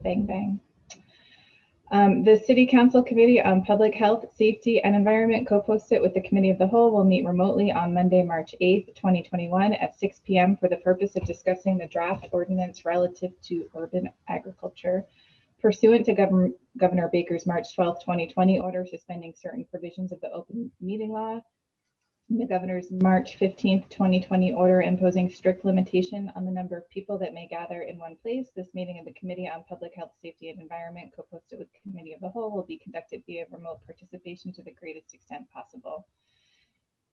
Bang, bang. The City Council Committee on Public Health, Safety, and Environment co-posted with the Committee of the Whole will meet remotely on Monday, March 8th, 2021 at 6 p.m. for the purpose of discussing the draft ordinance relative to urban agriculture. Pursuant to Governor Baker's March 12, 2020 order suspending certain provisions of the open meeting law, the governor's March 15th, 2020 order imposing strict limitation on the number of people that may gather in one place. This meeting of the Committee on Public Health, Safety, and Environment, co-posted with the Committee of the Whole, will be conducted via remote participation to the greatest extent possible.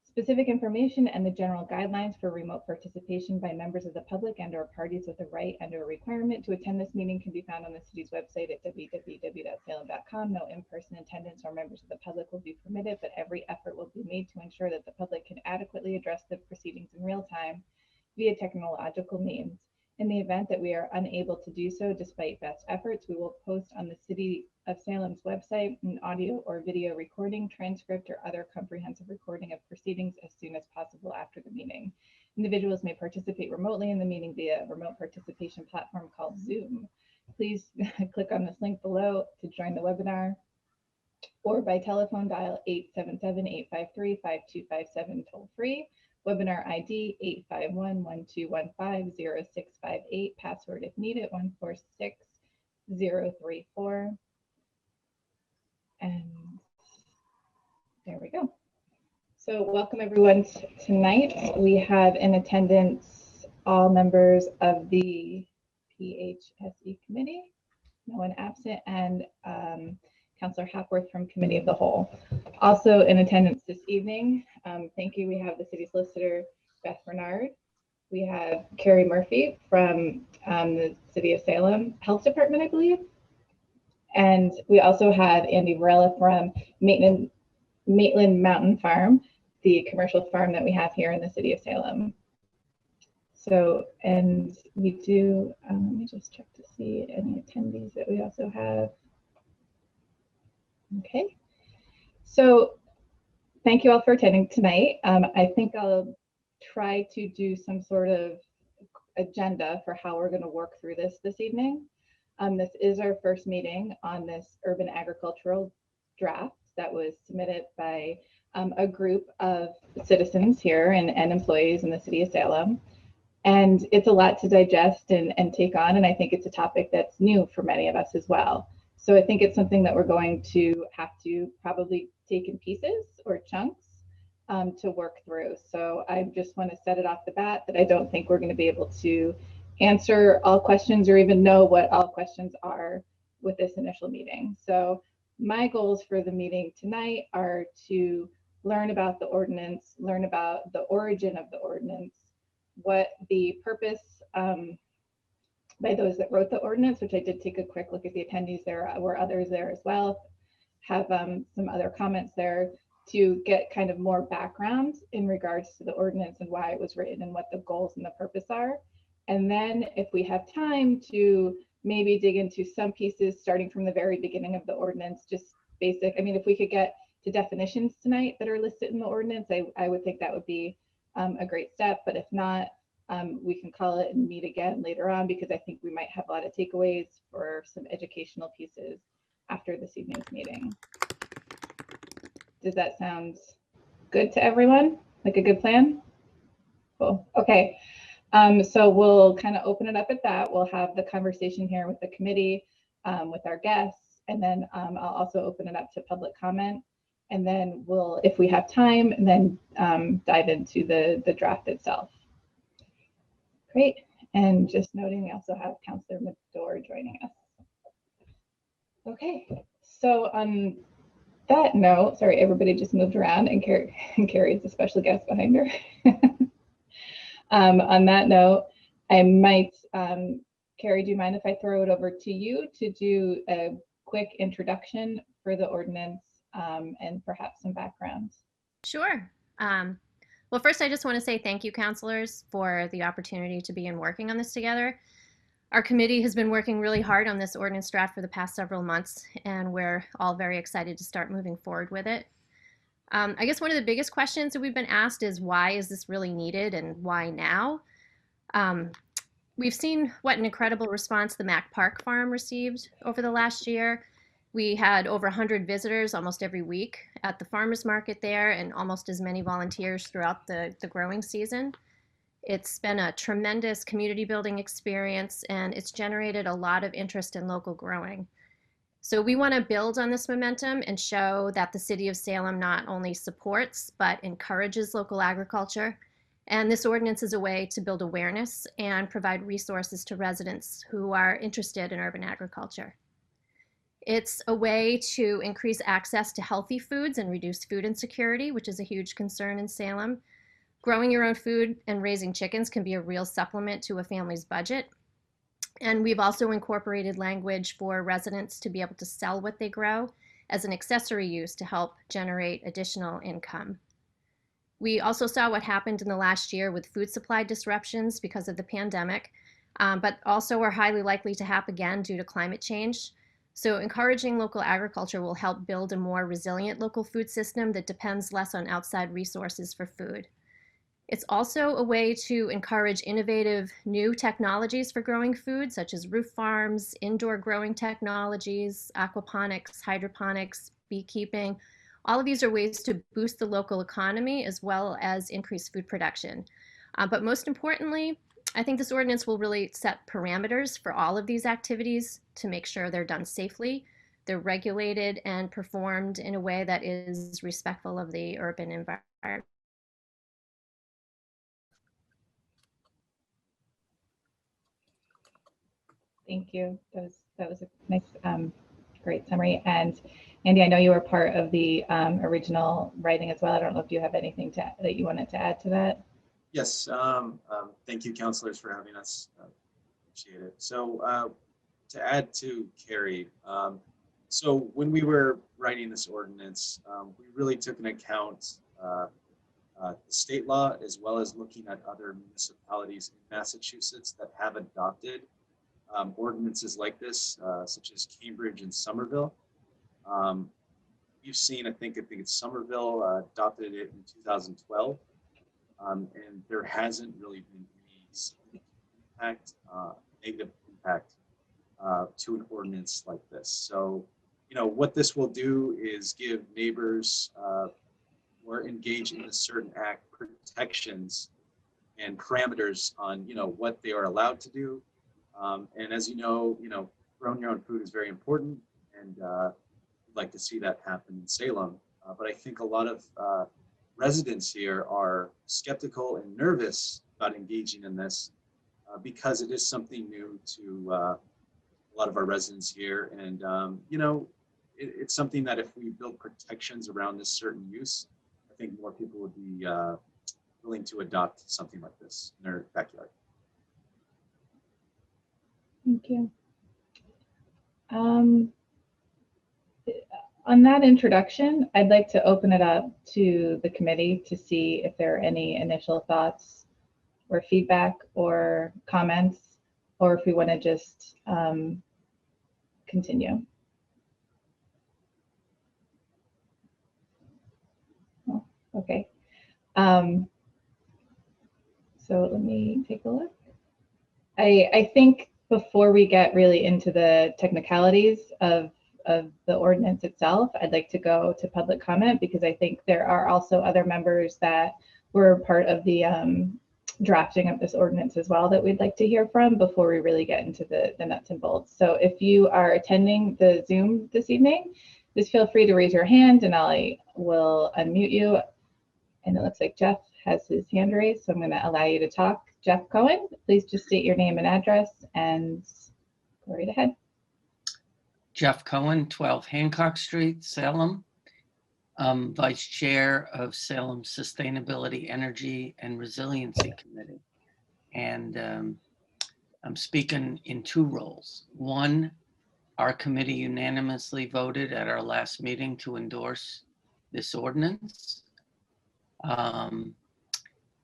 Specific information and the general guidelines for remote participation by members of the public and/or parties with a right and/or requirement to attend this meeting can be found on the city's website at www.salem.com. No in-person attendance or members of the public will be permitted, but every effort will be made to ensure that the public can adequately address the proceedings in real time via technological means. In the event that we are unable to do so, despite best efforts, we will post on the City of Salem's website an audio or video recording, transcript, or other comprehensive recording of proceedings as soon as possible after the meeting. Individuals may participate remotely in the meeting via a remote participation platform called Zoom. Please click on this link below to join the webinar, or by telephone dial 877-853-5257 toll free. Webinar ID 851-1215-0658, password if needed 146034. And there we go. So welcome everyone tonight. We have in attendance all members of the PHSE committee, no one absent, and Councillor Hapworth from Committee of the Whole. Also in attendance this evening, thank you, we have the City Solicitor, Beth Bernard. We have Carrie Murphy from the City of Salem Health Department, I believe. And we also have Andy Varela from Maitland Mountain Farm, the commercial farm that we have here in the City of Salem. So, and we do, let me just check to see any attendees that we also have. Okay, so thank you all for attending tonight. I think I'll try to do some sort of agenda for how we're going to work through this evening. This is our first meeting on this urban agricultural draft that was submitted by a group of citizens here and employees in the City of Salem. And it's a lot to digest and take on, and I think it's a topic that's new for many of us as well. So I think it's something that we're going to have to probably take in pieces or chunks to work through. So I just want to set it off the bat that I don't think we're going to be able to answer all questions or even know what all questions are with this initial meeting. So my goals for the meeting tonight are to learn about the ordinance, learn about the origin of the ordinance, what the purpose by those that wrote the ordinance, which I did take a quick look at the attendees. There were others there as well, have some other comments there to get kind of more background in regards to the ordinance and why it was written and what the goals and the purpose are. And then if we have time to maybe dig into some pieces starting from the very beginning of the ordinance, just basic, I mean, if we could get to definitions tonight that are listed in the ordinance, I would think that would be a great step. But if not, we can call it and meet again later on, because I think we might have a lot of takeaways for some educational pieces after this evening's meeting. Does that sound good to everyone? Like a good plan? Cool. Okay. So we'll kind of open it up at that. We'll have the conversation here with the committee, with our guests, and then I'll also open it up to public comment. And then we'll, if we have time, and then dive into the draft itself. Great. And just noting, we also have Councillor Medor joining us. Okay. So on that note, sorry, everybody just moved around, and Carrie is the special guest behind her. On that note, I might, Carrie, do you mind if I throw it over to you to do a quick introduction for the ordinance and perhaps some background? Sure. Well, first, I just want to say thank you, counselors, for the opportunity to begin working on this together. Our committee has been working really hard on this ordinance draft for the past several months, and we're all very excited to start moving forward with it. I guess one of the biggest questions that we've been asked is, why is this really needed and why now? We've seen what an incredible response the Mac Park Farm received over the last year. We had over 100 visitors almost every week at the farmers market there and almost as many volunteers throughout the growing season. It's been a tremendous community building experience and it's generated a lot of interest in local growing. So we want to build on this momentum and show that the city of Salem not only supports but encourages local agriculture. And this ordinance is a way to build awareness and provide resources to residents who are interested in urban agriculture. It's a way to increase access to healthy foods and reduce food insecurity, which is a huge concern in Salem. Growing your own food and raising chickens can be a real supplement to a family's budget. And we've also incorporated language for residents to be able to sell what they grow as an accessory use to help generate additional income. We also saw what happened in the last year with food supply disruptions because of the pandemic, but also are highly likely to happen again due to climate change. So encouraging local agriculture will help build a more resilient local food system that depends less on outside resources for food. It's also a way to encourage innovative new technologies for growing food, such as roof farms, indoor growing technologies, aquaponics, hydroponics, beekeeping. All of these are ways to boost the local economy as well as increase food production. But most importantly, I think this ordinance will really set parameters for all of these activities to make sure they're done safely, they're regulated and performed in a way that is respectful of the urban environment. Thank you. That was a nice, great summary. And Andy, I know you were part of the original writing as well. I don't know if you have anything that you wanted to add to that. Yes. Thank you, counselors, for having us. Appreciate it. So to add to Carrie, so when we were writing this ordinance, we really took into account the state law as well as looking at other municipalities in Massachusetts that have adopted ordinances like this, such as Cambridge and Somerville. You've seen, I think it's Somerville adopted it in 2012, and there hasn't really been any significant impact, negative impact to an ordinance like this. So, you know, what this will do is give neighbors who are engaged in a certain act protections and parameters on, you know, what they are allowed to do. And as you know, growing your own food is very important, and we'd like to see that happen in Salem. But I think a lot of residents here are skeptical and nervous about engaging in this because it is something new to a lot of our residents here. And, you know, it's something that if we build protections around this certain use, I think more people would be willing to adopt something like this in their backyard. Thank you. On that introduction, I'd like to open it up to the committee to see if there are any initial thoughts or feedback or comments, or if we want to just continue. Oh, okay. So let me take a look. I think before we get really into the technicalities of the ordinance itself, I'd like to go to public comment because I think there are also other members that were part of the drafting of this ordinance as well that we'd like to hear from before we really get into the nuts and bolts. So if you are attending the Zoom this evening, just feel free to raise your hand and I will unmute you. And it looks like Jeff has his hand raised, so I'm going to allow you to talk. Jeff Cohen, please just state your name and address and go right ahead. Jeff Cohen, 12 Hancock Street, Salem. Vice Chair of Salem Sustainability, Energy, and Resiliency Committee. And I'm speaking in two roles. One, our committee unanimously voted at our last meeting to endorse this ordinance.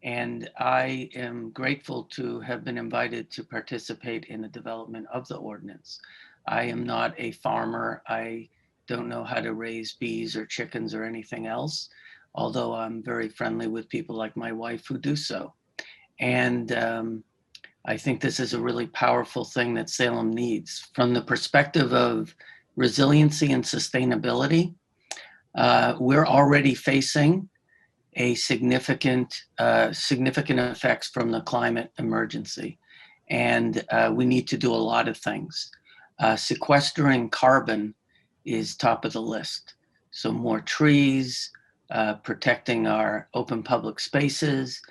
And I am grateful to have been invited to participate in the development of the ordinance. I am not a farmer. I don't know how to raise bees or chickens or anything else, although I'm very friendly with people like my wife who do so. And I think this is a really powerful thing that Salem needs. From the perspective of resiliency and sustainability, we're already facing a significant effects from the climate emergency. And we need to do a lot of things. Sequestering carbon is top of the list. So more trees, protecting our open public spaces,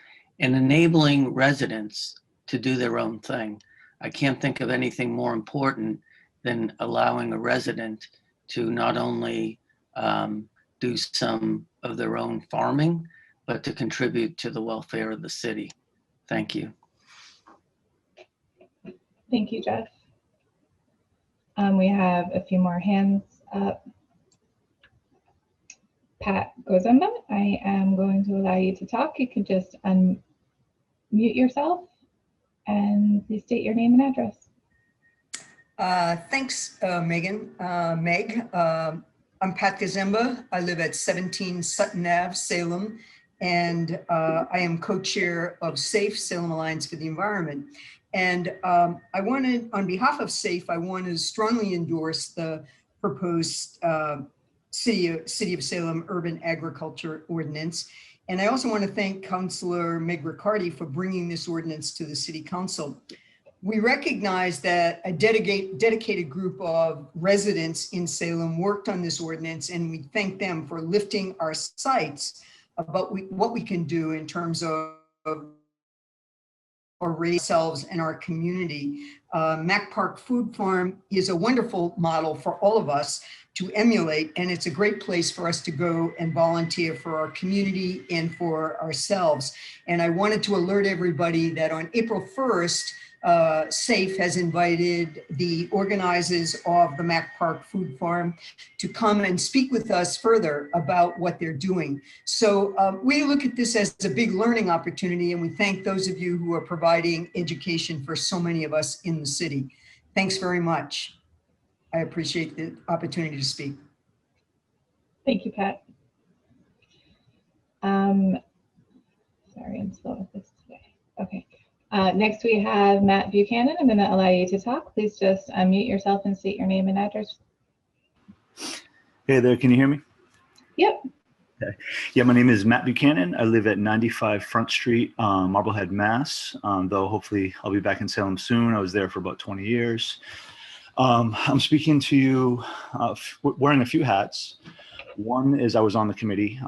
and enabling residents to do their own thing. I can't think of anything more important than allowing a resident to not only do some of their own farming, but to contribute to the welfare of the city. Thank you. Thank you, Jeff. We have a few more hands up. Pat Gozemba, I am going to allow you to talk. You can just unmute yourself and please state your name and address. Thanks, Meg. I'm Pat Gazemba. I live at 17 Sutton Ave, Salem, and I am co-chair of SAFE, Salem Alliance for the Environment. And I wanted, on behalf of SAFE, I want to strongly endorse the proposed City of Salem Urban Agriculture Ordinance. And I also want to thank Councilor Meg Riccardi for bringing this ordinance to the City Council. We recognize that a dedicated group of residents in Salem worked on this ordinance, and we thank them for lifting our sights about what we can do in terms of ourselves and our community. Mack Park Food Farm is a wonderful model for all of us to emulate, and it's a great place for us to go and volunteer for our community and for ourselves. And I wanted to alert everybody that on April 1st, SAFE has invited the organizers of the Mack Park Food Farm to come and speak with us further about what they're doing. So we look at this as a big learning opportunity, and we thank those of you who are providing education for so many of us in the city. Thanks very much. I appreciate the opportunity to speak. Thank you, Pat. Sorry, I'm slow with this today. Okay. Next, we have Matt Buchanan. I'm going to allow you to talk. Please just unmute yourself and state your name and address. Hey there, can you hear me? Yep. Okay. Yeah, my name is Matt Buchanan. I live at 95 Front Street, Marblehead, Mass. Though hopefully I'll be back in Salem soon. I was there for about 20 years. I'm speaking to you wearing a few hats. One is I was on the committee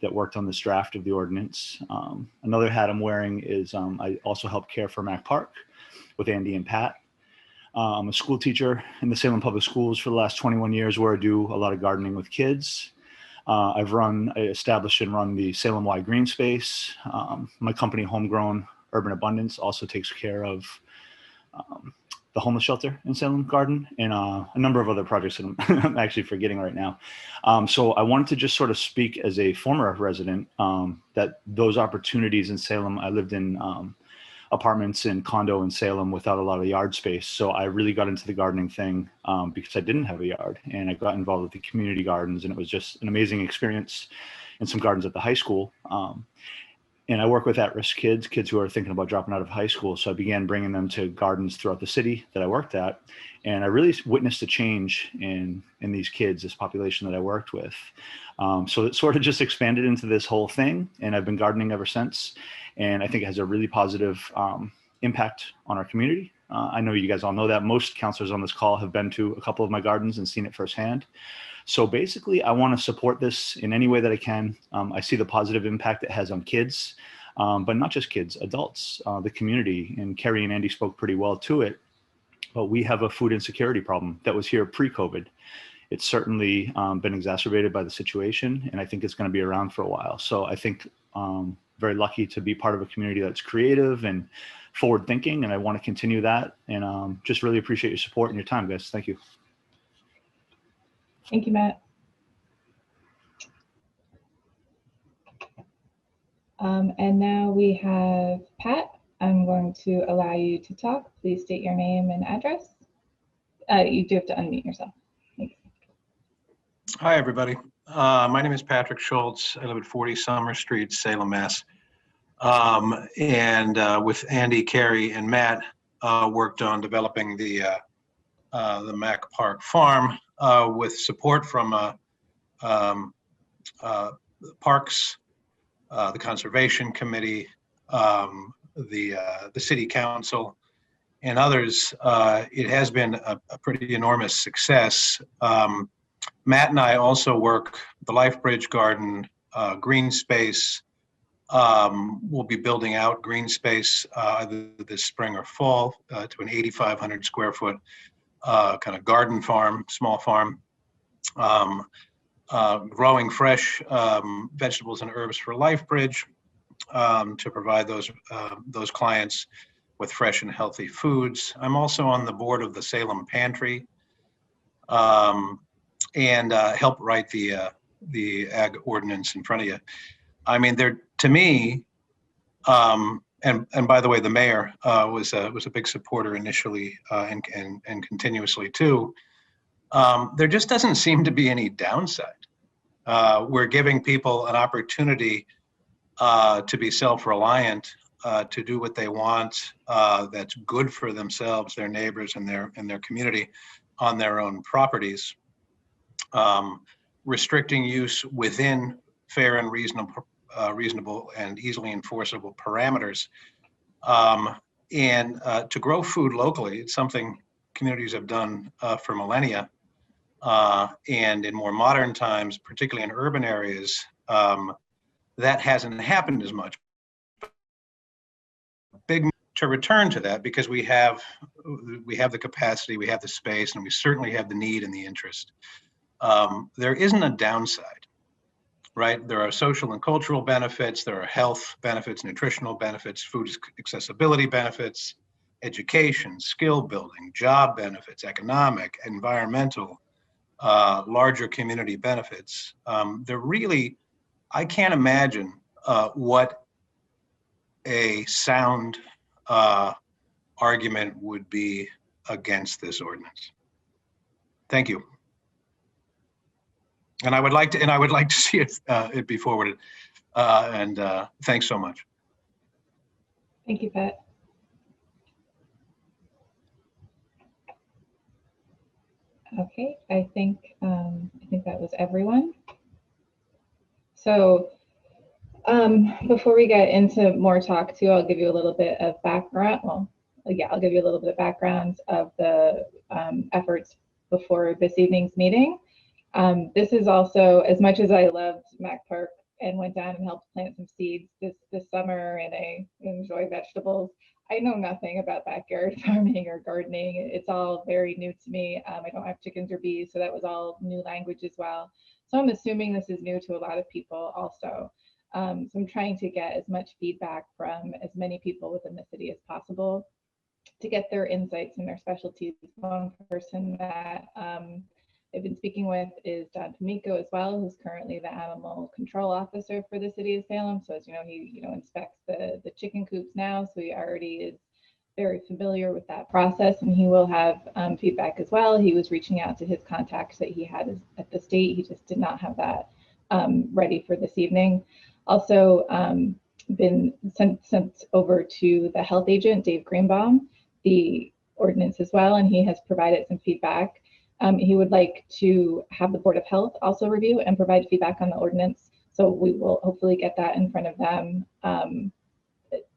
that worked on this draft of the ordinance. Another hat I'm wearing is I also help care for Mack Park with Andy and Pat. I'm a school teacher in the Salem Public Schools for the last 21 years, where I do a lot of gardening with kids. I established and run the Salem-wide green space. My company, Homegrown Urban Abundance, also takes care of the homeless shelter in Salem Garden, and a number of other projects that I'm actually forgetting right now. So I wanted to just sort of speak as a former resident that those opportunities in Salem, I lived in apartments and condo in Salem without a lot of yard space. So I really got into the gardening thing because I didn't have a yard, and I got involved with the community gardens, and it was just an amazing experience in some gardens at the high school. And I work with at-risk kids who are thinking about dropping out of high school. So I began bringing them to gardens throughout the city that I worked at. And I really witnessed a change in these kids, this population that I worked with. So it sort of just expanded into this whole thing. And I've been gardening ever since. And I think it has a really positive impact on our community. I know you guys all know that. Most counselors on this call have been to a couple of my gardens and seen it firsthand. So basically, I want to support this in any way that I can. I see the positive impact it has on kids, but not just kids, adults, the community. And Kerry and Andy spoke pretty well to it. But we have a food insecurity problem that was here pre-COVID. It's certainly been exacerbated by the situation, and I think it's going to be around for a while. So I think very lucky to be part of a community that's creative and forward thinking, and I want to continue that. And just really appreciate your support and your time, guys. Thank you. Thank you, Matt. And now we have Pat. I'm going to allow you to talk. Please state your name and address. You do have to unmute yourself. Thanks. Hi, everybody. My name is Patrick Schultz. I live at 40 Summer Street, Salem, Mass. and with Andy, Carrie, and Matt, worked on developing the Mac Park Farm with support from Parks, the Conservation Committee, the City Council, and others. It has been a pretty enormous success. Matt and I also work the LifeBridge Garden, green space. We'll be building out green space either this spring or fall to an 8,500 square foot kind of garden farm, small farm, growing fresh vegetables and herbs for LifeBridge to provide those clients with fresh and healthy foods. I'm also on the board of the Salem Pantry and help write the ag ordinance in front of you. I mean, to me, and by the way, the mayor was a big supporter initially and continuously too. There just doesn't seem to be any downside. We're giving people an opportunity to be self-reliant, to do what they want that's good for themselves, their neighbors, and their community on their own properties. Restricting use within fair and reasonable and easily enforceable parameters. And to grow food locally, it's something communities have done for millennia. And in more modern times, particularly in urban areas, that hasn't happened as much. Big to return to that because we have the capacity, we have the space, and we certainly have the need and the interest. There isn't a downside, right? There are social and cultural benefits, there are health benefits, nutritional benefits, food accessibility benefits, education, skill building, job benefits, economic, environmental, larger community benefits. I can't imagine what a sound argument would be against this ordinance. Thank you. And I would like to see it be forwarded. Thanks so much. Thank you, Pat. Okay, I think that was everyone. So before we get into more talk too, I'll give you a little bit of background. Well, yeah, I'll give you a little bit of background of the efforts before this evening's meeting. This is also, as much as I loved Mac Park and went down and helped plant some seeds this summer and I enjoy vegetables, I know nothing about backyard farming or gardening. It's all very new to me. I don't have chickens or bees, so that was all new language as well. So I'm assuming this is new to a lot of people also. So I'm trying to get as much feedback from as many people within the city as possible to get their insights and their specialties. One person that I've been speaking with is Don Pamico as well, who's currently the animal control officer for the city of Salem. So as you know, he inspects the chicken coops now, so he already is very familiar with that process, and he will have feedback as well. He was reaching out to his contacts that he had at the state. He just did not have that ready for this evening. Also been sent over to the health agent, Dave Greenbaum, the ordinance as well, and he has provided some feedback. He would like to have the Board of Health also review and provide feedback on the ordinance. So we will hopefully get that in front of them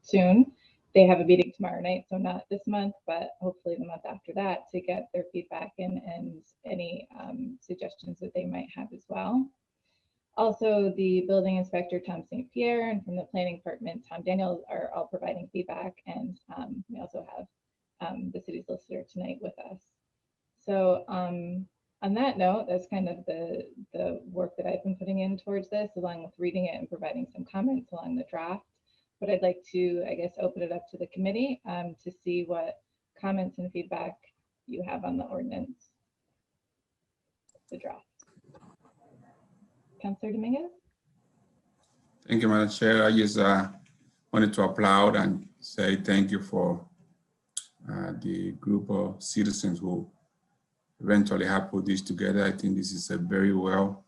soon. They have a meeting tomorrow night, so not this month, but hopefully the month after that, to get their feedback and any suggestions that they might have as well. Also, the building inspector, Tom St. Pierre, and from the planning department, Tom Daniels, are all providing feedback. And we also have the city solicitor tonight with us. So on that note, that's kind of the work that I've been putting in towards this, along with reading it and providing some comments along the draft. But I'd like to, I guess, open it up to the committee to see what comments and feedback you have on the ordinance, the draft. Councilor Dominguez? Thank you, Madam Chair. I just wanted to applaud and say thank you for the group of citizens who eventually have put this together. I think this is a very well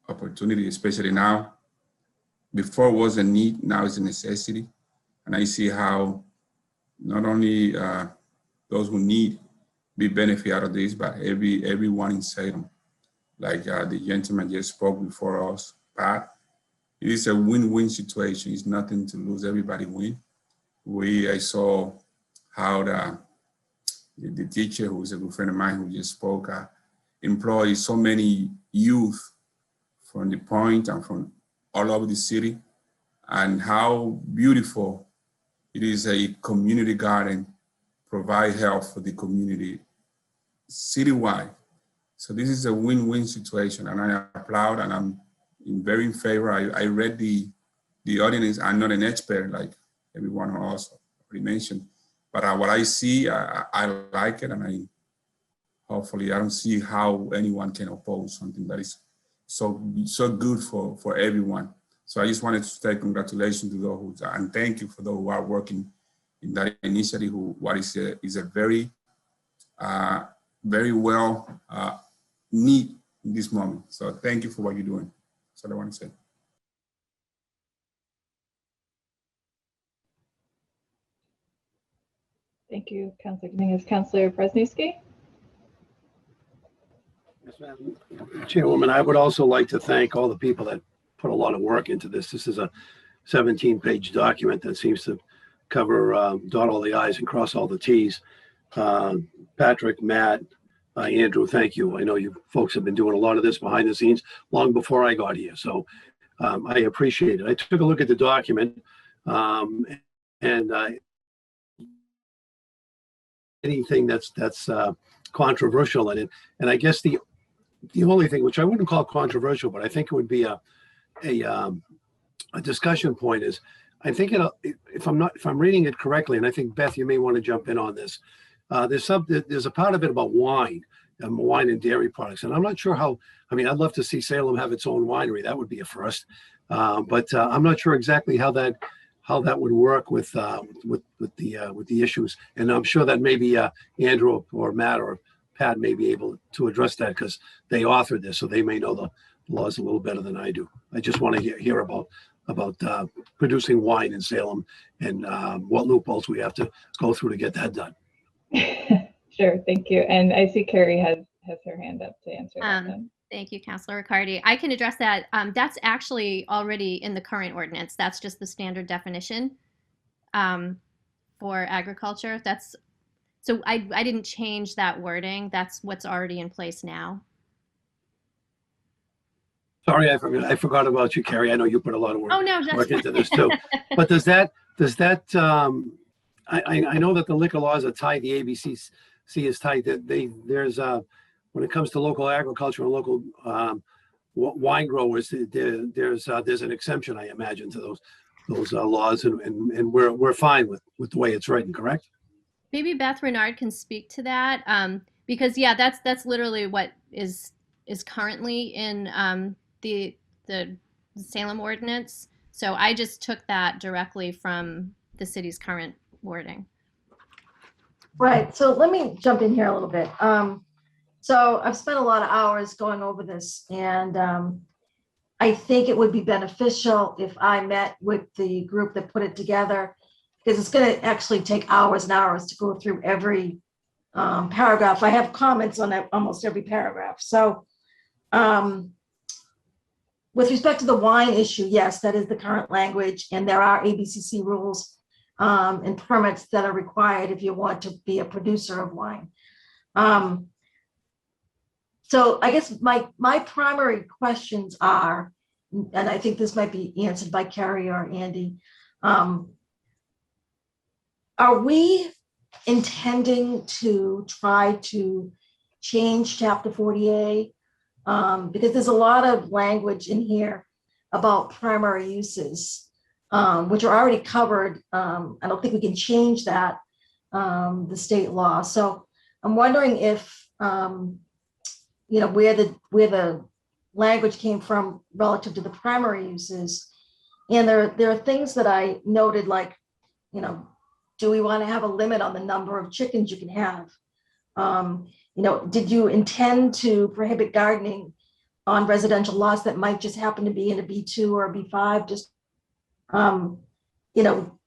opportunity, especially now before was a need, now it's a necessity. And I see how not only those who need be benefit out of this, but everyone in Salem. Like the gentleman just spoke before us, Pat. It is a win-win situation. It's nothing to lose. Everybody win. I saw how the teacher, who is a good friend of mine who just spoke, employs so many youth from the point and from all over the city, and how beautiful it is a community garden, provide help for the community citywide. So this is a win-win situation, and I applaud, and I'm very in favor. I read the ordinance. I'm not an expert like everyone else already mentioned, but what I see, I like it, and hopefully I don't see how anyone can oppose something that is so good for everyone. So I just wanted to say congratulations to those and thank you for those who are working in that initiative. What is a very very well need in this moment. So thank you for what you're doing. That's what I want to say. Thank you, Councilor Dominguez. Councilor Presnewski? Yes, Madam Chairwoman, I would also like to thank all the people that put a lot of work into this. This is a 17-page document that seems to cover, dot all the I's and cross all the T's. Patrick, Matt, Andrew, thank you. I know you folks have been doing a lot of this behind the scenes long before I got here, so I appreciate it. I took a look at the document, and anything that's controversial in it, and I guess the only thing, which I wouldn't call controversial, but I think it would be a discussion point, is I think if I'm reading it correctly, and I think Beth, you may want to jump in on this. There's a part of it about wine and dairy products, and I'm not sure how. I mean, I'd love to see Salem have its own winery. That would be a first, but I'm not sure exactly how that would work with the issues. And I'm sure that maybe Andrew or Matt or Pat may be able to address that because they authored this, so they may know the laws a little better than I do. I just want to hear about producing wine in Salem and what loopholes we have to go through to get that done. Sure, thank you. And I see Carrie has her hand up to answer that then. Thank you, Councilor Riccardi. I can address that. That's actually already in the current ordinance. That's just the standard definition for agriculture. So I didn't change that wording. That's what's already in place now. Sorry, I forgot about you, Carrie. I know you put a lot of work, Oh, no, work into this too. But does that I know that the liquor laws are tied, the ABCC is tied, that there's when it comes to local agriculture and local wine growers, there's an exemption, I imagine, to those laws, and we're fine with the way it's written, correct? Maybe Beth Renard can speak to that, because yeah, that's literally what is currently in the Salem ordinance. So I just took that directly from the city's current wording. Right. So let me jump in here a little bit. So I've spent a lot of hours going over this, and I think it would be beneficial if I met with the group that put it together, because it's going to actually take hours and hours to go through every paragraph. I have comments on almost every paragraph. So with respect to the wine issue, yes, that is the current language, and there are ABCC rules and permits that are required if you want to be a producer of wine. So I guess my primary questions are, and I think this might be answered by Carrie or Andy, are we intending to try to change Chapter 40A? Because there's a lot of language in here about primary uses, which are already covered. I don't think we can change that, the state law. So I'm wondering if, where the language came from relative to the primary uses. And there are things that I noted, like, do we want to have a limit on the number of chickens you can have? Did you intend to prohibit gardening on residential lots that might just happen to be in a B2 or a B5, just You know,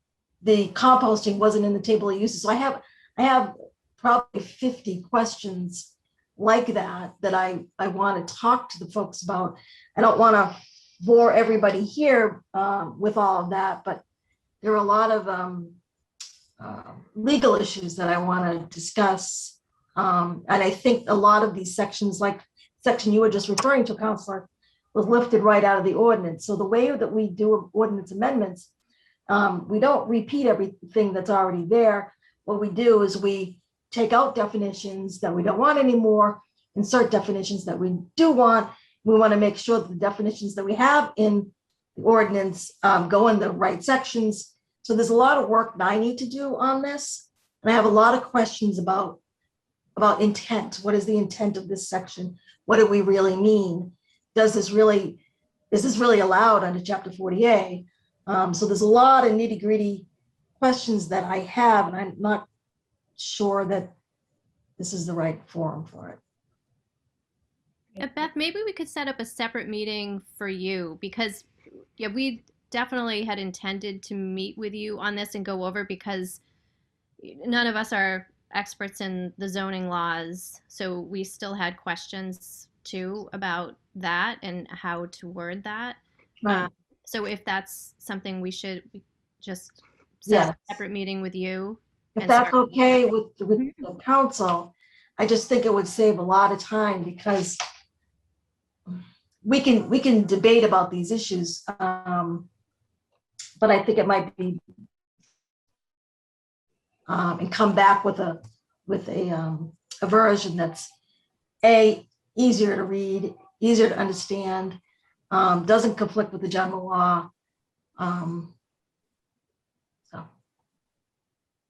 the composting wasn't in the table of uses. So I have probably 50 questions like that I want to talk to the folks about. I don't want to bore everybody here with all of that, but there are a lot of legal issues that I want to discuss. And I think a lot of these sections, like section you were just referring to, Counselor, was lifted right out of the ordinance. So the way that we do ordinance amendments, we don't repeat everything that's already there. What we do is we take out definitions that we don't want anymore, insert definitions that we do want. We want to make sure that the definitions that we have in the ordinance go in the right sections. So there's a lot of work that I need to do on this. And I have a lot of questions about intent. What is the intent of this section? What do we really mean? Is this really allowed under Chapter 40A? So there's a lot of nitty gritty questions that I have, and I'm not sure that this is the right forum for it. Beth, maybe we could set up a separate meeting for you, because yeah, we definitely had intended to meet with you on this and go over, because none of us are experts in the zoning laws. So we still had questions too about that and how to word that. Right. So if that's something we should just set Yes. up a separate meeting with you. If and that's start- okay with the council, I just think it would save a lot of time, because we can debate about these issues, but I think it might be and come back with a version that's easier to read, easier to understand, doesn't conflict with the general law.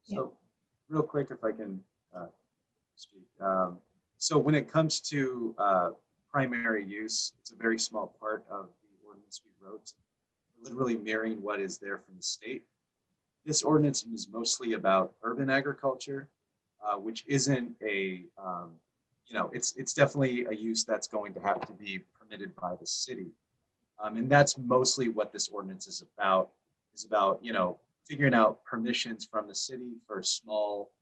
So real quick, if I can speak. So when it comes to primary use, it's a very small part of the ordinance we wrote, literally mirroring what is there from the state. This ordinance is mostly about urban agriculture, which isn't a, it's definitely a use that's going to have to be permitted by the city. And that's mostly what this ordinance is about, figuring out permissions from the city for small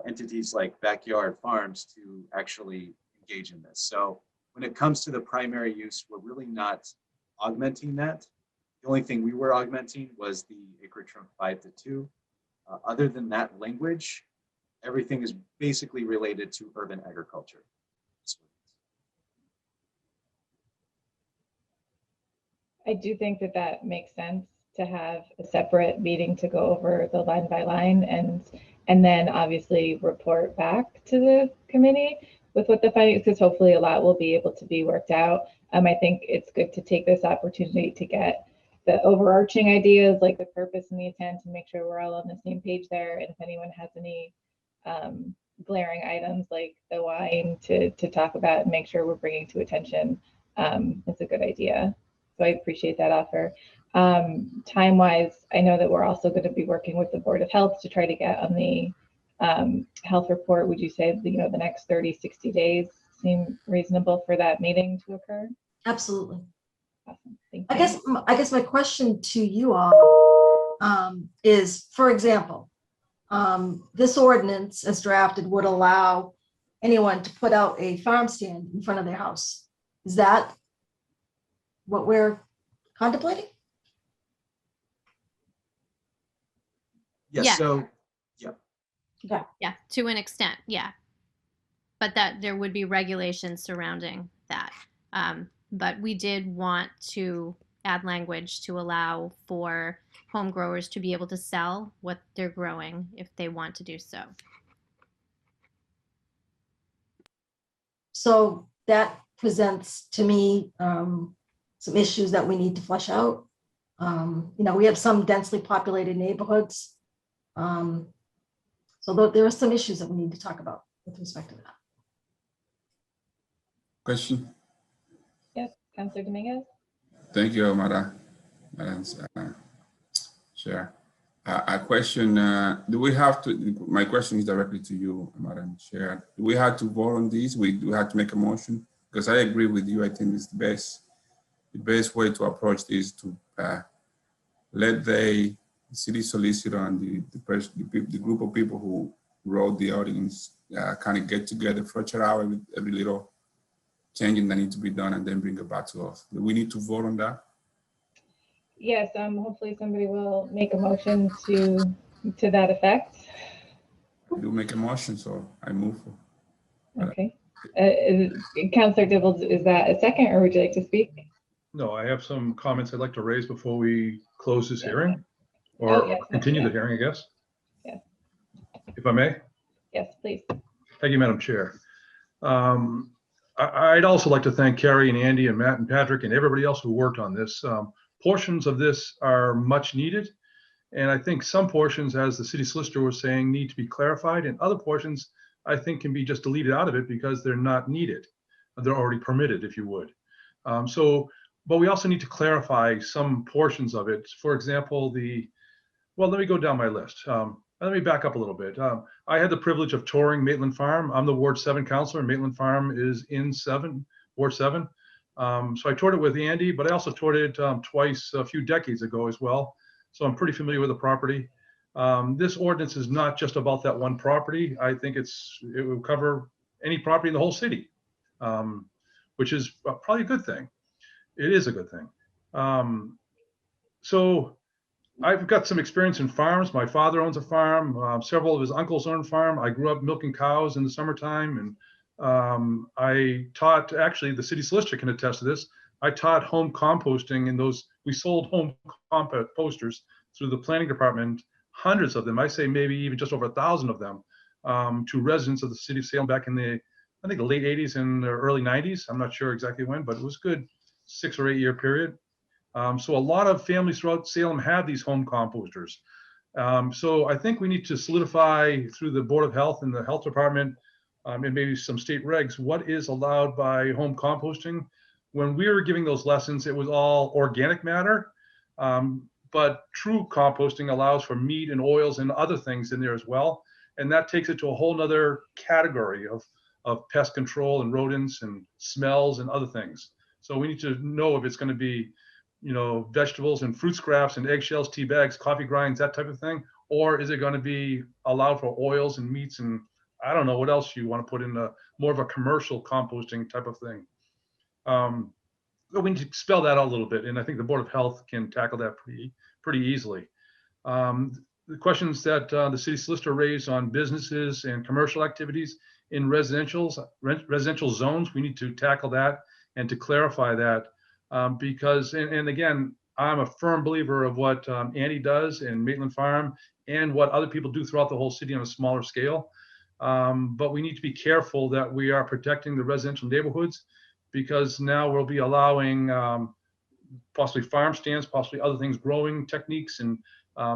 entities like backyard farms to actually engage in this. So when it comes to the primary use, we're really not augmenting that. The only thing we were augmenting was the acreage from 5 to 2. Other than that language, everything is basically related to urban agriculture. I do think that makes sense to have a separate meeting to go over the line by line and then obviously report back to the committee with what the findings, because hopefully a lot will be able to be worked out. I think it's good to take this opportunity to get the overarching ideas, like the purpose and the intent, to make sure we're all on the same page there. And if anyone has any glaring items like the wine to talk about and make sure we're bringing to attention, it's a good idea. So I appreciate that offer. Time-wise, I know that we're also going to be working with the Board of Health to try to get on the health report. Would you say the next 30, 60 days seem reasonable for that meeting to occur? Absolutely. Awesome. Thank you. I guess my question to you all is, for example, this ordinance as drafted would allow anyone to put out a farm stand in front of their house. Is that what we're contemplating? Yes. Yeah. So, Yeah, to an extent, yeah. But that there would be regulations surrounding that. But we did want to add language to allow for home growers to be able to sell what they're growing if they want to do so. So that presents to me some issues that we need to flesh out. We have some densely populated neighborhoods. So there are some issues that we need to talk about with respect to that. Question? Yes, Councilor Dominguez. Thank you, Madam Chair. A question, do we have to, my question is directly to you, Madam Chair. Do we have to vote on these? Do we have to make a motion? Because I agree with you. I think it's the best way to approach this to let the city solicitor and the group of people who wrote the ordinance kind of get together, flush it out every little changing that needs to be done, and then bring it back to us. Do we need to vote on that? Yes, hopefully somebody will make a motion to that effect. I do make a motion, so I move. Okay. Councillor Dibbles, is that a second, or would you like to speak? No, I have some comments I'd like to raise before we close this Yeah. hearing, or Oh, yes, continue the yeah. hearing, I guess. Yes. If I may. Yes, please. Thank you, Madam Chair. I'd also like to thank Carrie and Andy and Matt and Patrick and everybody else who worked on this. Portions of this are much needed. And I think some portions, as the city solicitor was saying, need to be clarified, and other portions I think can be just deleted out of it because they're not needed. They're already permitted, if you would. But we also need to clarify some portions of it. For example, well, let me go down my list. Let me back up a little bit. I had the privilege of touring Maitland Farm. I'm the Ward 7 councilor, and Maitland Farm is in Ward 7. So I toured it with Andy, but I also toured it twice a few decades ago as well. So I'm pretty familiar with the property. This ordinance is not just about that one property. I think it will cover any property in the whole city, which is probably a good thing. It is a good thing. So I've got some experience in farms. My father owns a farm. Several of his uncles own a farm. I grew up milking cows in the summertime, and I taught, actually the city solicitor can attest to this, I taught home composting in those, we sold home composters through the planning department, hundreds of them, I say maybe even just over 1,000 of them, to residents of the city of Salem back in the, I think the late 80s and the early 90s. I'm not sure exactly when, but it was a good 6 or 8 year period. So a lot of families throughout Salem have these home composters. So I think we need to solidify through the Board of Health and the Health Department, and maybe some state regs, what is allowed by home composting. When we were giving those lessons, it was all organic matter, but true composting allows for meat and oils and other things in there as well. And that takes it to a whole nother category of pest control and rodents and smells and other things. So we need to know if it's going to be, you know, vegetables and fruit scraps and eggshells, tea bags, coffee grinds, that type of thing, or is it going to be allowed for oils and meats and I don't know what else you want to put in more of a commercial composting type of thing. But we need to spell that out a little bit, and I think the Board of Health can tackle that pretty easily. The questions that the city solicitor raised on businesses and commercial activities in residential zones, we need to tackle that and to clarify that because, and again, I'm a firm believer of what Andy does in Maitland Farm and what other people do throughout the whole city on a smaller scale. But we need to be careful that we are protecting the residential neighborhoods, because now we'll be allowing possibly farm stands, possibly other things, growing techniques and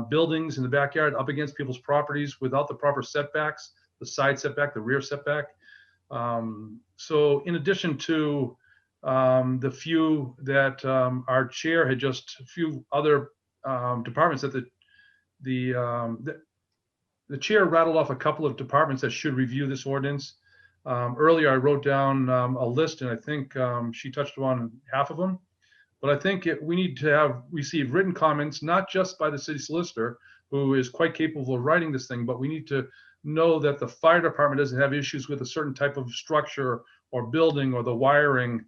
buildings in the backyard up against people's properties without the proper setbacks, the side setback, the rear setback. So in addition to the few that our chair had just a few other departments that the chair rattled off a couple of departments that should review this ordinance. Earlier, I wrote down a list, and I think she touched on half of them. But I think we need to have received written comments, not just by the city solicitor, who is quite capable of writing this thing, but we need to know that the fire department doesn't have issues with a certain type of structure or building or the wiring.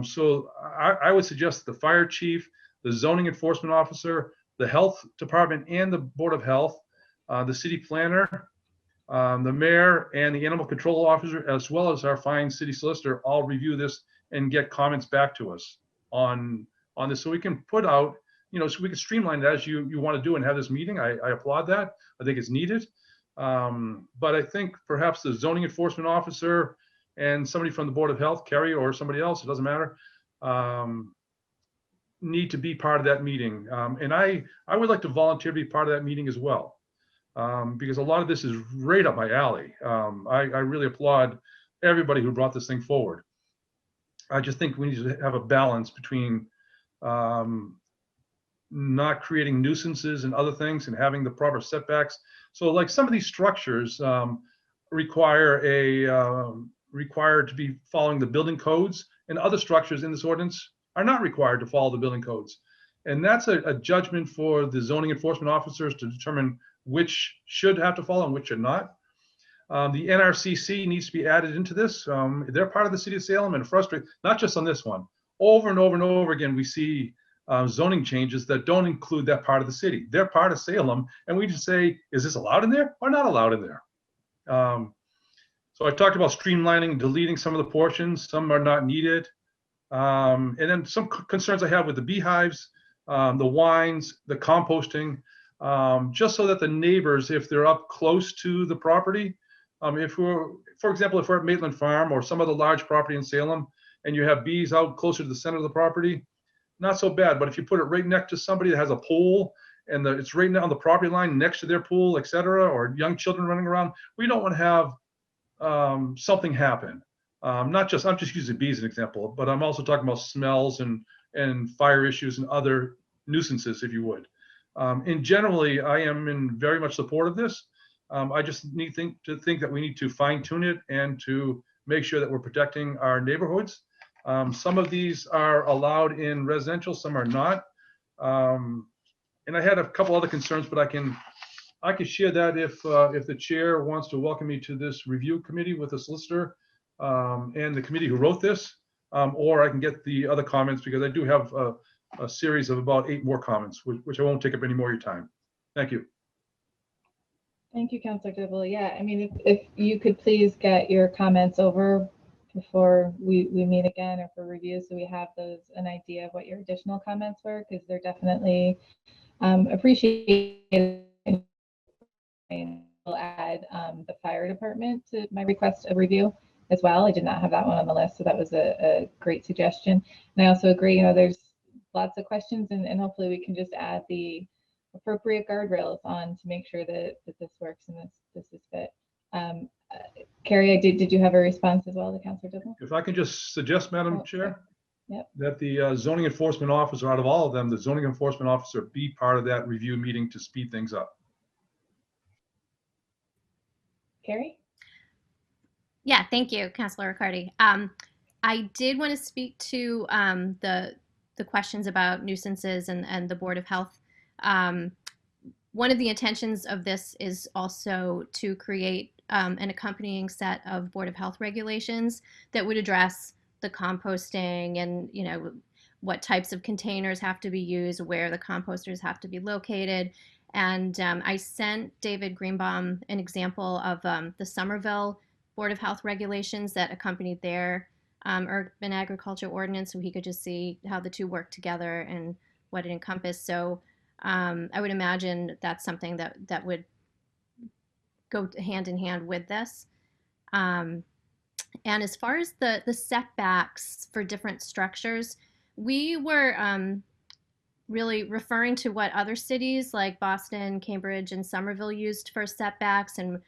So I would suggest the fire chief, the zoning enforcement officer, the health department, and the Board of Health, the city planner, the mayor, and the animal control officer, as well as our fine city solicitor, all review this and get comments back to us on this, so we can put out, you know, so we can streamline it as you want to do and have this meeting. I applaud that. I think it's needed. But I think perhaps the zoning enforcement officer and somebody from the Board of Health, Carrie or somebody else, it doesn't matter, need to be part of that meeting. And I would like to volunteer to be part of that meeting as well. Because a lot of this is right up my alley. I really applaud everybody who brought this thing forward. I just think we need to have a balance between not creating nuisances and other things and having the proper setbacks. So like some of these structures require to be following the building codes, and other structures in this ordinance are not required to follow the building codes. And that's a judgment for the zoning enforcement officers to determine which should have to follow and which should not. The NRCC needs to be added into this. They're part of the city of Salem and frustrated, not just on this one. Over and over and over again, we see zoning changes that don't include that part of the city. They're part of Salem, and we just say, is this allowed in there or not allowed in there? So I talked about streamlining, deleting some of the portions. Some are not needed. And then some concerns I have with the beehives, the wines, the composting, just so that the neighbors, if they're up close to the property, if we're, for example, if we're at Maitland Farm or some other large property in Salem, and you have bees out closer to the center of the property, not so bad. But if you put it right next to somebody that has a pool and it's right now on the property line next to their pool, et cetera, or young children running around, we don't want to have something happen. I'm just using bees as an example, but I'm also talking about smells and fire issues and other nuisances, if you would. And generally, I am in very much support of this. I just to think that we need to fine tune it and to make sure that we're protecting our neighborhoods. Some of these are allowed in residential, some are not. And I had a couple other concerns, but I can share that if the chair wants to welcome me to this review committee with the solicitor and the committee who wrote this, or I can get the other comments, because I do have a series of about 8 more comments, which I won't take up any more of your time. Thank you. Thank you, Councilor Dibble. Yeah, I mean, if you could please get your comments over before we meet again or for review, so we have an idea of what your additional comments were, because they're definitely appreciated. I'll add the fire department to my request of review as well. I did not have that one on the list, so that was a great suggestion. And I also agree, there's lots of questions, and hopefully we can just add the appropriate guardrails on to make sure that this works and this is fit. Carrie, did you have a response as well to Councilor Dibble? If I can just suggest, Madam Chair, yep, that the zoning enforcement officer, out of all of them, the zoning enforcement officer be part of that review meeting to speed things up. Carrie? Yeah, thank you, Councilor Riccardi. I did want to speak to the questions about nuisances and the Board of Health. One of the intentions of this is also to create an accompanying set of Board of Health regulations that would address the composting and, what types of containers have to be used, where the composters have to be located. And I sent David Greenbaum an example of the Somerville Board of Health regulations that accompanied their urban agriculture ordinance, so he could just see how the two work together and what it encompassed. So I would imagine that's something that would go hand in hand with this. And as far as the setbacks for different structures, we were really referring to what other cities like Boston, Cambridge, and Somerville used for setbacks, and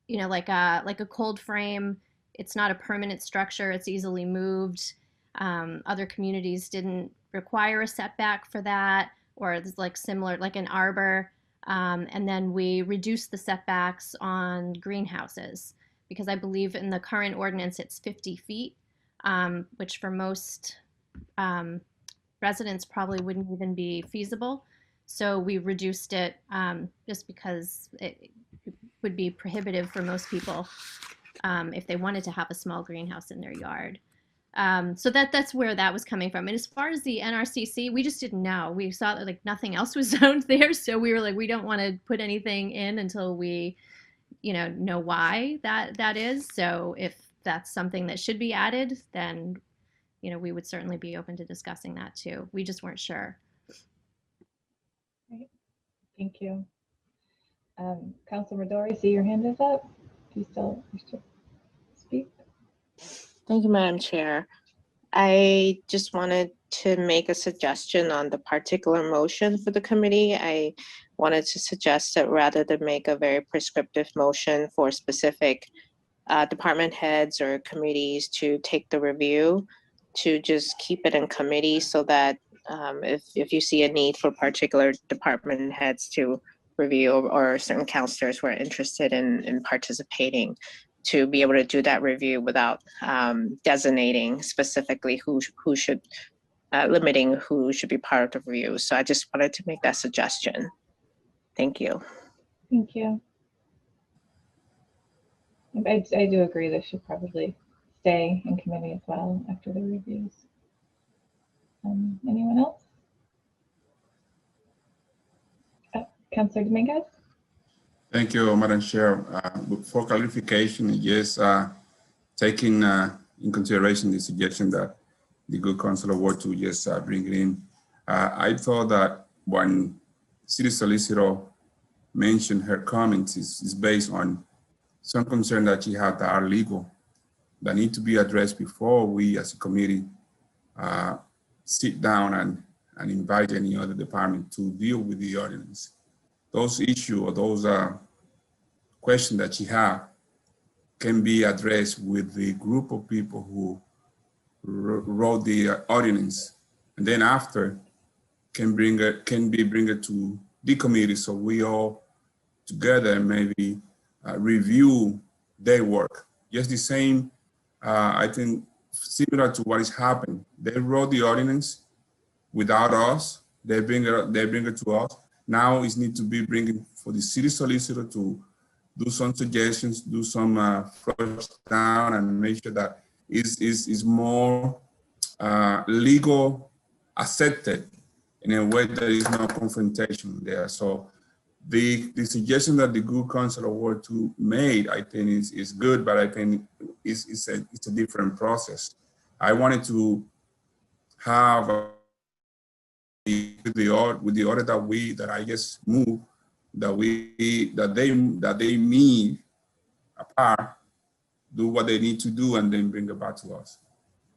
like a cold frame. It's not a permanent structure; it's easily moved. Other communities didn't require a setback for that, or it's like similar, like an arbor. And then we reduced the setbacks on greenhouses, because I believe in the current ordinance it's 50 feet, which for most residents probably wouldn't even be feasible. So we reduced it just because it would be prohibitive for most people if they wanted to have a small greenhouse in their yard. So that's where that was coming from. And as far as the NRCC, we just didn't know. We saw that like nothing else was zoned there, so we were like, we don't want to put anything in until we, know why that is. So if that's something that should be added, then, we would certainly be open to discussing that too. We just weren't sure. Great, thank you. Councilor Midori, I see your hand is up. Do you still wish to speak? Thank you, Madam Chair. I just wanted to make a suggestion on the particular motion for the committee. I wanted to suggest that rather than make a very prescriptive motion for specific department heads or committees to take the review, to just keep it in committee, so that if you see a need for particular department heads to review, or certain counselors who are interested in participating, to be able to do that review without designating specifically who should limiting who should be part of the review. So I just wanted to make that suggestion. Thank you. Thank you. I do agree this should probably stay in committee as well after the reviews. Anyone else? Councilor Dominguez? Thank you, Madam Chair. For clarification, yes, taking in consideration the suggestion that the good councilor were to just bring it in. I thought that when city solicitor mentioned her comments is based on some concern that she had that are legal, that need to be addressed before we as a committee sit down and invite any other department to deal with the ordinance. Those issues or those questions that she had can be addressed with the group of people who wrote the ordinance, and then after can bring it to the committee, so we all together maybe review their work. Just the same, I think, similar to what is happening. They wrote the ordinance without us. They bring it to us. Now it needs to be bringing for the city solicitor to do some suggestions, do some flush down, and make sure that is more legal accepted in a way that is no confrontation there. So the suggestion that the good councilor were to made, I think is good, but I think it's a different process. I wanted to have with the order that I just moved, that they meet apart, do what they need to do, and then bring it back to us.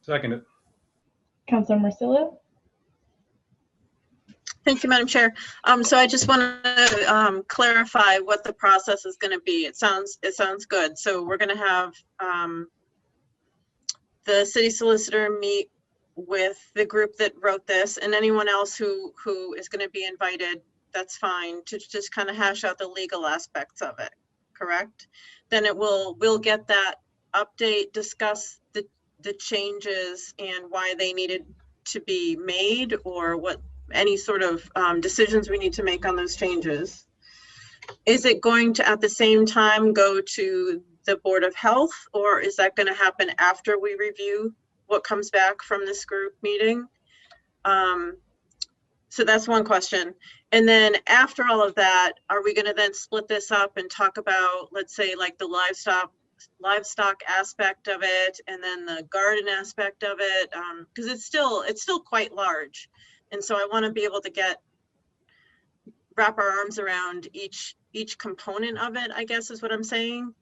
Second. Councilor Marcillo? Thank you, Madam Chair. So I just want to clarify what the process is going to be. It sounds good. So we're going to have the city solicitor meet with the group that wrote this, and anyone else who is going to be invited, that's fine, to just kind of hash out the legal aspects of it, correct? Then we'll get that update, discuss the changes and why they needed to be made, or what any sort of decisions we need to make on those changes. Is it going to at the same time go to the Board of Health, or is that going to happen after we review what comes back from this group meeting? So that's one question. And then after all of that, are we going to then split this up and talk about, let's say, like the livestock aspect of it, and then the garden aspect of it? Because it's still quite large, and so I want to be able to wrap our arms around each component of it, I guess is what I'm saying.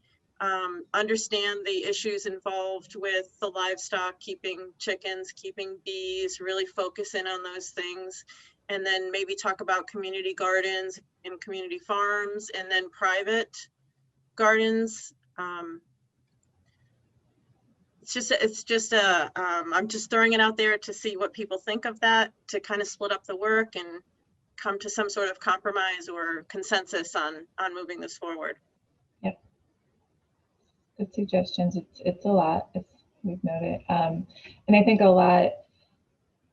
Understand the issues involved with the livestock, keeping chickens, keeping bees, really focus in on those things, and then maybe talk about community gardens and community farms, and then private gardens. It's just I'm just throwing it out there to see what people think of that, to kind of split up the work and come to some sort of compromise or consensus on moving this forward. Yep. Good suggestions. It's a lot, as we've noted. And I think a lot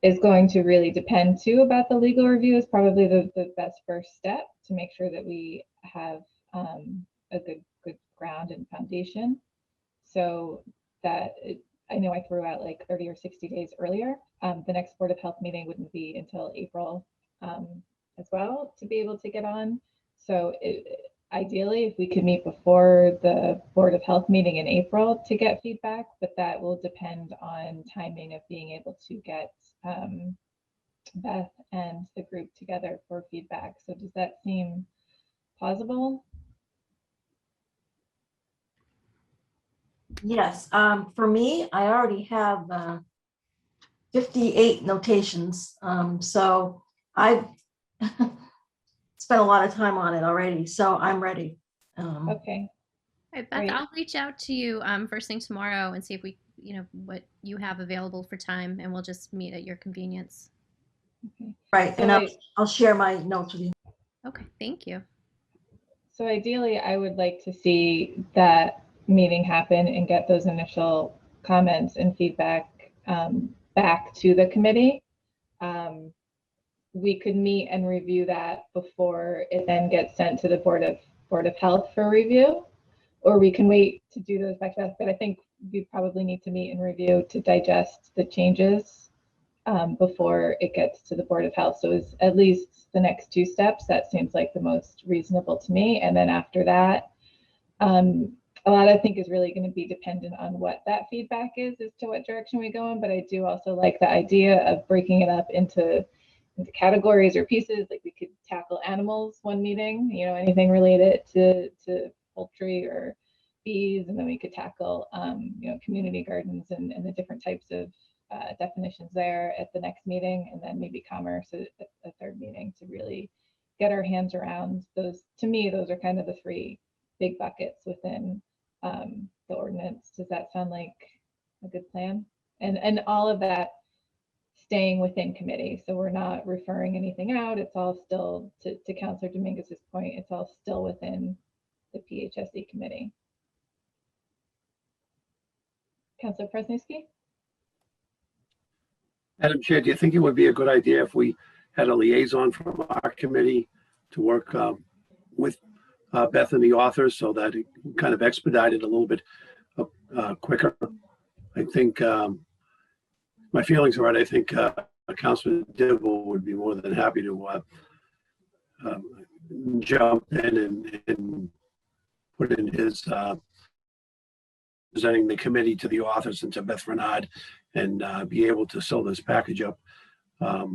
is going to really depend too about the legal review is probably the best first step to make sure that we have a good ground and foundation. So that I know I threw out like 30 or 60 days earlier. The next Board of Health meeting wouldn't be until April as well to be able to get on. So ideally, if we could meet before the Board of Health meeting in April to get feedback, but that will depend on timing of being able to get Beth and the group together for feedback. So does that seem plausible? Yes, for me, I already have 58 notations. So I've spent a lot of time on it already, so I'm ready. Okay. All right, Beth, Great. I'll reach out to you first thing tomorrow and see if we, what you have available for time, and we'll just meet at your convenience. Okay. Right, So and I'll share my notes with you. Okay, thank you. So ideally, I would like to see that meeting happen and get those initial comments and feedback back to the committee. we could meet and review that before it then gets sent to the Board of Health for review, or we can wait to do those back to back. But I think we probably need to meet and review to digest the changes before it gets to the Board of Health. So it's at least the next two steps. That seems like the most reasonable to me. And then after that, a lot I think is really going to be dependent on what that feedback is as to what direction we go in. But I do also like the idea of breaking it up into categories or pieces. Like we could tackle animals one meeting, you know, anything related to poultry or bees, and then we could tackle you know, community gardens and the different types of definitions there at the next meeting, and then maybe commerce at the third meeting to really get our hands around those. To me, those are kind of the three big buckets within the ordinance. Does that sound like a good plan? And all of that staying within committee. So we're not referring anything out. It's all still, to Councillor Dominguez's point, it's all still within the PHSE committee. Councillor Presniewski? Madam Chair, do you think it would be a good idea if we had a liaison from our committee to work with Beth and the authors so that it kind of expedited a little bit quicker? I think my feelings are right. I think Councilor Dibble would be more than happy to jump in and put in his presenting the committee to the authors and to Beth Renard, and be able to sew this package up a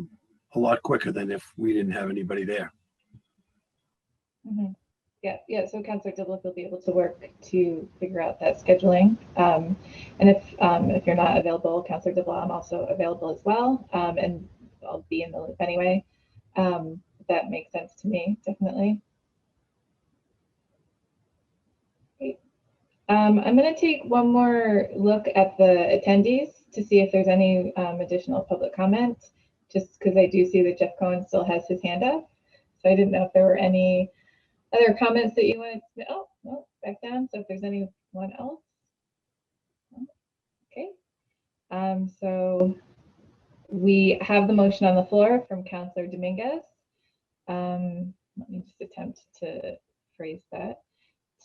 lot quicker than if we didn't have anybody there. Mm-hmm. Yeah. So Councillor Dibble will be able to work to figure out that scheduling. And if you're not available, Councillor Dibble, I'm also available as well, and I'll be in the loop anyway. That makes sense to me, definitely. Great. I'm going to take one more look at the attendees to see if there's any additional public comment, just because I do see that Jeff Cohen still has his hand up. So I didn't know if there were any other comments that you wanted to, oh, no, back down. So if there's anyone else. Okay. So we have the motion on the floor from Councillor Dominguez. Let me just attempt to phrase that.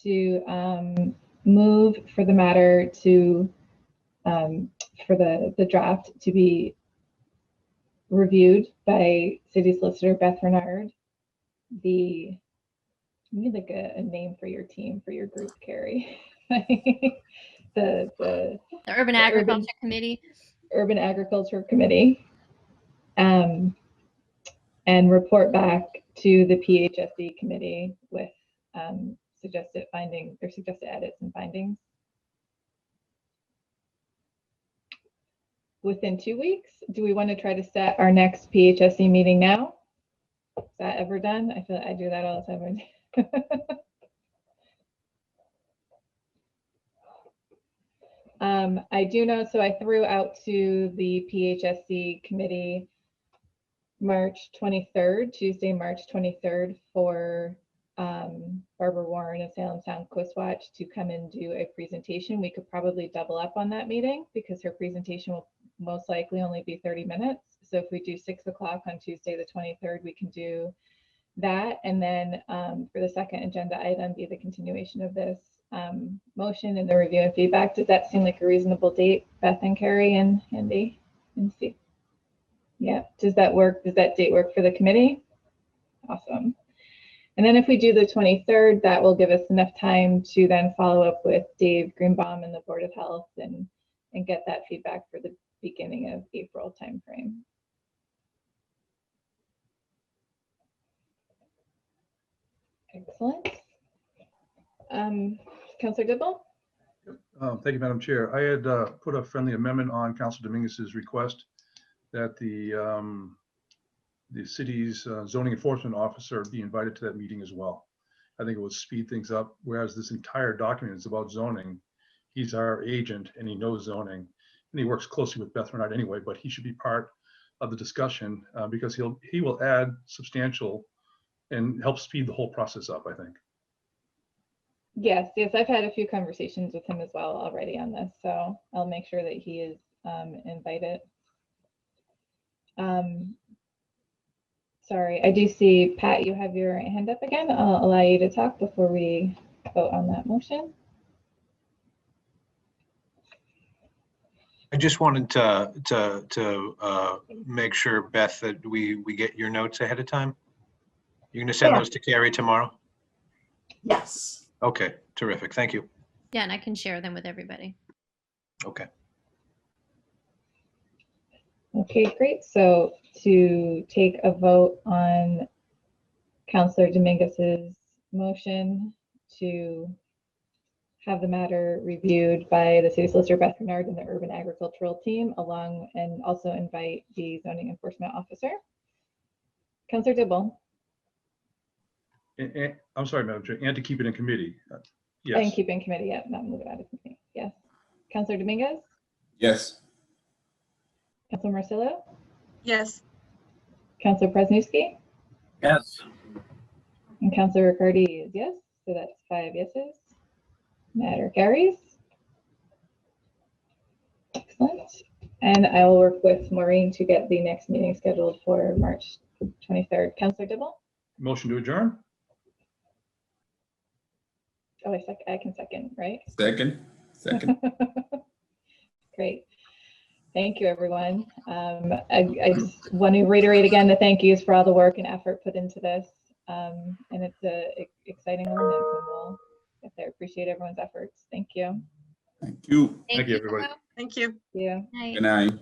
To move for the matter to, for the draft to be reviewed by City Solicitor Beth Renard. You need like a name for your team, for your group, Carrie. the Urban Agriculture Committee. Urban Agriculture Committee. And report back to the PHSE committee with suggested findings or suggested edits and findings within 2 weeks. Do we want to try to set our next PHSE meeting now? Is that ever done? I feel like I do that all the time. I do know, so I threw out to the PHSE committee March 23rd, Tuesday, March 23rd, for Barbara Warren of Salem Sound Coast Watch to come and do a presentation. We could probably double up on that meeting because her presentation will most likely only be 30 minutes. So if we do 6 o'clock on Tuesday, the 23rd, we can do that. And then for the second agenda item, be the continuation of this motion and the review and feedback. Does that seem like a reasonable date, Beth and Carrie and Andy and Steve? Yeah, does that work? Does that date work for the committee? Awesome. And then if we do the 23rd, that will give us enough time to then follow up with Dave Greenbaum and the Board of Health and get that feedback for the beginning of April timeframe. Excellent. Councillor Dibble? Thank you, Madam Chair. I had put a friendly amendment on Councilor Dominguez's request that the city's zoning enforcement officer be invited to that meeting as well. I think it would speed things up, whereas this entire document is about zoning. He's our agent and he knows zoning, and he works closely with Beth Renard anyway, but he should be part of the discussion because he will add substantial and help speed the whole process up, I think. Yes, I've had a few conversations with him as well already on this, so I'll make sure that he is invited. Sorry, I do see, Pat, you have your hand up again. I'll allow you to talk before we vote on that motion. I just wanted to make sure, Beth, that we get your notes ahead of time. You're going to send Yeah. those to Carrie tomorrow? Yes. Okay, terrific. Thank you. Yeah, and I can share them with everybody. Okay. Okay, great. So to take a vote on Councillor Dominguez's motion to have the matter reviewed by the City Solicitor Beth Bernard and the Urban Agricultural Team, along and also invite the Zoning Enforcement Officer. Councillor Dibble. I'm sorry, Madam Chair, and to keep it in committee. And Yes. keep in committee, yeah, not move it out of committee. Yes. Councillor Dominguez. Yes. Councillor Marcillo. Yes. Councillor Presnewski. Yes. And Councillor Riccardi is yes. So that's 5 yeses. Matter carries. Excellent. And I will work with Maureen to get the next meeting scheduled for March 23rd. Councillor Dibble. Motion to adjourn? Oh, I can second, right? Second. Great. Thank you, everyone. I just want to reiterate again the thank yous for all the work and effort put into this. And it's an exciting ordinance, and we'll get there. Appreciate everyone's efforts. Thank you. Thank you. Thank you, everybody. Thank you. Yeah. Night. Good night.